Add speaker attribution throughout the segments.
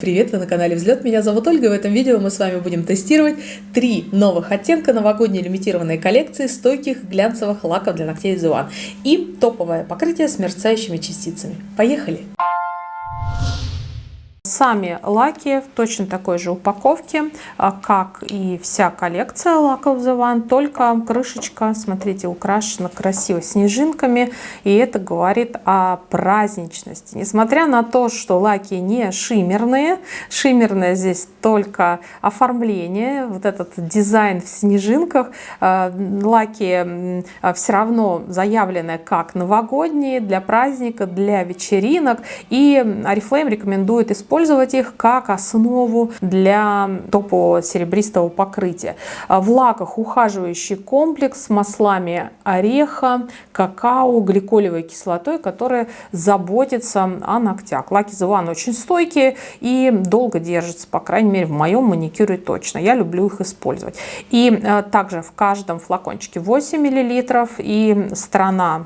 Speaker 1: Привет, вы на канале Взлет, меня зовут Ольга. В этом видео мы с вами будем тестировать 3 новых оттенка новогодней лимитированной коллекции стойких глянцевых лаков для ногтей The One и топовое покрытие с мерцающими частицами. Поехали! Сами лаки в точно такой же упаковке, как и вся коллекция лаков The One, только крышечка, смотрите, украшена красиво снежинками, и это говорит о праздничности. Несмотря на то, что лаки не шиммерные, шиммерное здесь только оформление, вот этот дизайн в снежинках, лаки все равно заявлены как новогодние, для праздника, для вечеринок, и Oriflame рекомендует использовать их как основу для топового серебристого покрытия. В лаках ухаживающий комплекс с маслами ореха, какао, гликолевой кислотой, которая заботится о ногтях. Лаки The One очень стойкие и долго держатся, по крайней мере в моем маникюре точно. Я люблю их использовать. И также в каждом флакончике 8 мл, и страна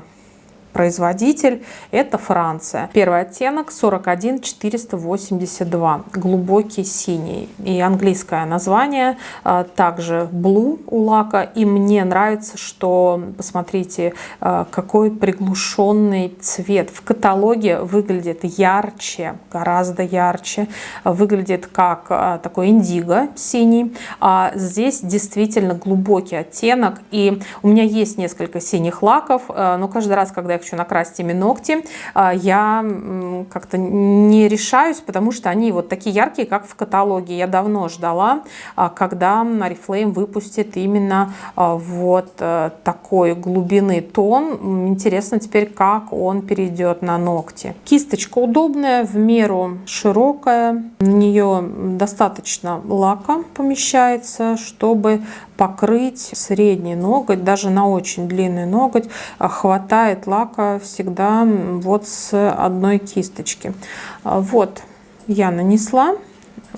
Speaker 1: производитель это Франция. Первый оттенок 41482, глубокий синий, и английское название также Blue у лака. И мне нравится, что, посмотрите, какой приглушенный цвет. В каталоге выглядит ярче, гораздо ярче, выглядит как такой индиго синий, а здесь действительно глубокий оттенок. И у меня есть несколько синих лаков, но каждый раз, когда я хочу накрасить ими ногти, я как-то не решаюсь, потому что они вот такие яркие, как в каталоге. Я давно ждала, когда Oriflame выпустит именно вот такой глубины тон. Интересно теперь, как он перейдет на ногти. Кисточка удобная, в меру широкая, на нее достаточно лака помещается, чтобы покрыть средний ноготь. Даже на очень длинный ноготь хватает лака всегда вот с одной кисточки. Вот я нанесла.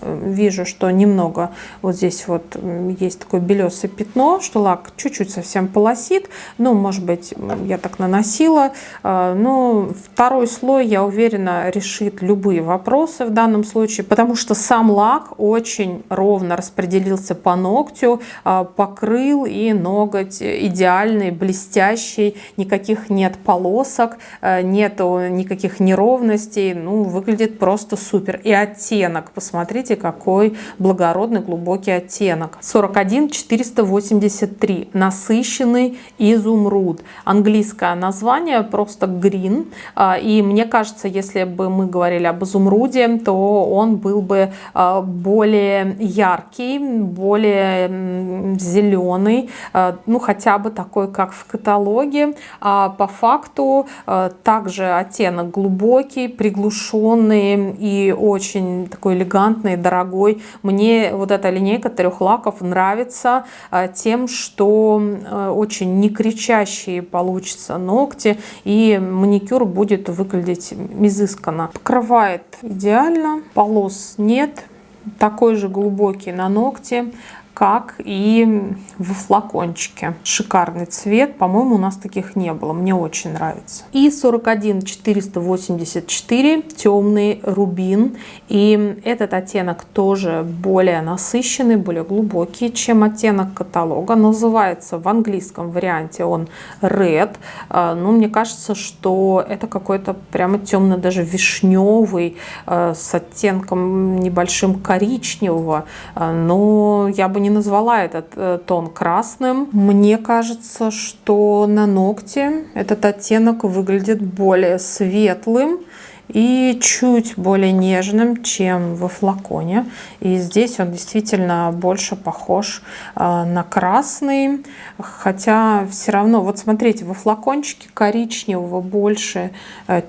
Speaker 1: Вижу, что немного вот здесь вот есть такое белесое пятно, что лак чуть-чуть совсем полосит. Ну, может быть, я так наносила. Но второй слой, я уверена, решит любые вопросы в данном случае, потому что сам лак очень ровно распределился по ногтю, покрыл, и ноготь идеальный, блестящий, никаких нет полосок, нету никаких неровностей. Ну, выглядит просто супер. И оттенок, посмотрите, какой благородный глубокий оттенок. 41483, насыщенный изумруд. Английское название просто green. И мне кажется, если бы мы говорили об изумруде, то он был бы более яркий, более зеленый, ну хотя бы такой, как в каталоге. А по факту также оттенок глубокий, приглушенный и очень такой элегантный, дорогой. Мне вот эта линейка 3 лаков нравится тем, что очень не кричащие получатся ногти, и маникюр будет выглядеть изысканно. Покрывает идеально, полос нет, такой же глубокий на ногти, как и в флакончике. Шикарный цвет, по-моему, у нас таких не было, мне очень нравится. И 41484, темный рубин, и этот оттенок тоже более насыщенный, более глубокий, чем оттенок каталога. Называется в английском варианте он Red, но мне кажется, что это какой-то прямо темно, даже вишневый, с оттенком небольшим коричневого, но я бы не назвала этот тон красным. Мне кажется, что на ногте этот оттенок выглядит более светлым и чуть более нежным, чем во флаконе. И здесь он действительно больше похож на красный. Хотя все равно, вот смотрите, во флакончике коричневого больше,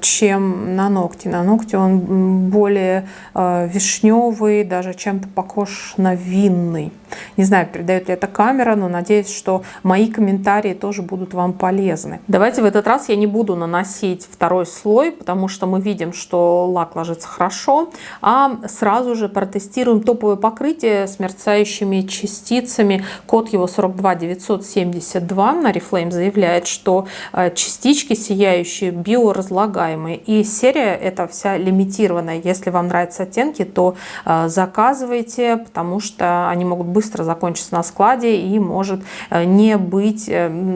Speaker 1: чем на ногте. На ногте он более вишневый, даже чем-то похож на винный. Не знаю, передает ли это камера, но надеюсь, что мои комментарии тоже будут вам полезны. Давайте в этот раз я не буду наносить второй слой, потому что мы видим видим, что лак ложится хорошо, а сразу же протестируем топовое покрытие с мерцающими частицами. Код его 42972. Oriflame заявляет, что частички сияющие биоразлагаемые. И серия эта вся лимитированная. Если вам нравятся оттенки, то заказывайте, потому что они могут быстро закончиться на складе и может не быть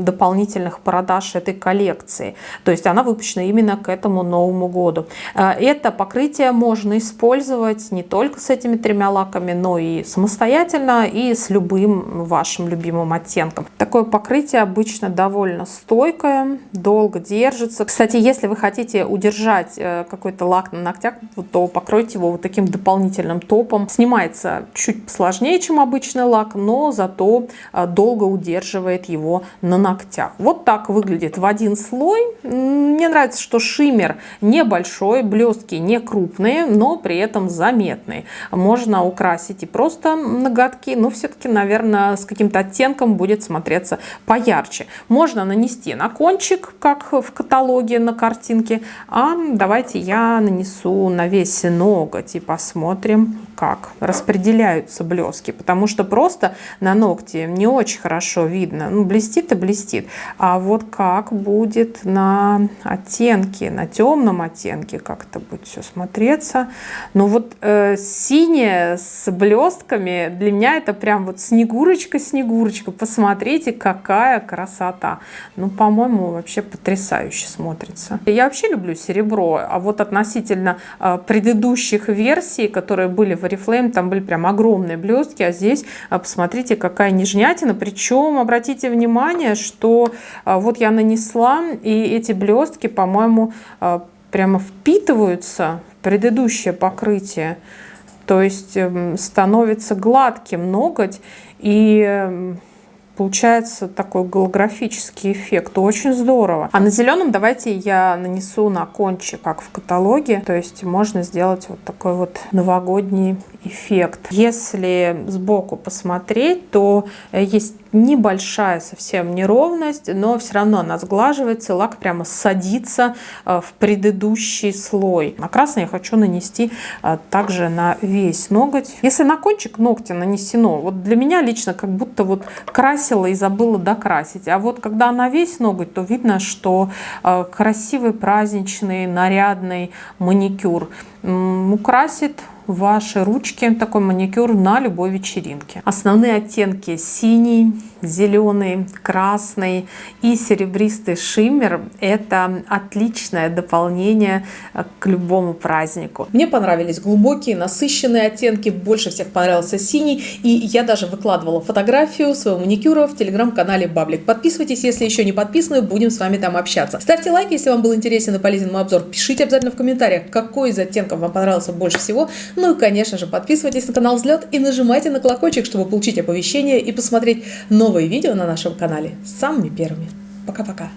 Speaker 1: дополнительных продаж этой коллекции. То есть она выпущена именно к этому Новому году. Это покрытие можно использовать не только с этими 3 лаками, но и самостоятельно, и с любым вашим любимым оттенком. Такое покрытие обычно довольно стойкое, долго держится. Кстати, если вы хотите удержать какой-то лак на ногтях, то покройте его вот таким дополнительным топом. Снимается чуть сложнее, чем обычный лак, но зато долго удерживает его на ногтях. Вот так выглядит в один слой. Мне нравится, что шиммер небольшой, блестки не крупные, но при этом заметные. Можно украсить и просто ноготки, но все-таки, наверное, с каким-то оттенком будет смотреться поярче. Можно нанести на кончик, как в каталоге на картинке, а давайте я нанесу на весь ноготь и посмотрим, как распределяются блески, потому что просто на ногте не очень хорошо видно. Ну, блестит и блестит. А вот как будет на оттенке, на темном оттенке, как это будет все смотреться. Ну вот синее с блестками, для меня это прям вот снегурочка-снегурочка. Посмотрите, какая красота. Ну, по-моему, вообще потрясающе смотрится. Я вообще люблю серебро, а вот относительно предыдущих версий, которые были в Oriflame, там были прям огромные блестки, а здесь посмотрите, какая нежнятина. Причем обратите внимание, что вот я нанесла, и эти блестки, по-моему, прямо впитываются в предыдущее покрытие. То есть становится гладким ноготь, и получается такой голографический эффект. Очень здорово. А на зеленом давайте я нанесу на кончик, как в каталоге. То есть можно сделать вот такой вот новогодний эффект. Если сбоку посмотреть, то есть небольшая совсем неровность, но все равно она сглаживается, лак прямо садится в предыдущий слой. На красный я хочу нанести также на весь ноготь. Если на кончик ногтя нанесено, вот для меня лично как будто вот красила и забыла докрасить. А вот когда на весь ноготь, то видно, что красивый, праздничный, нарядный маникюр украсит ваши ручки, такой маникюр на любой вечеринке. Основные оттенки: синий, зеленый, красный и серебристый шиммер – это отличное дополнение к любому празднику.
Speaker 2: Мне понравились глубокие, насыщенные оттенки, больше всех понравился синий, и я даже выкладывала фотографию своего маникюра в телеграм-канале Баблик. Подписывайтесь, если еще не подписаны, будем с вами там общаться. Ставьте лайк, если вам был интересен и полезен мой обзор. Пишите обязательно в комментариях, какой из оттенков вам понравился больше всего. Ну и, конечно же, подписывайтесь на канал Взлет и нажимайте на колокольчик, чтобы получить оповещения и посмотреть новые видео на нашем канале самыми первыми. Пока-пока!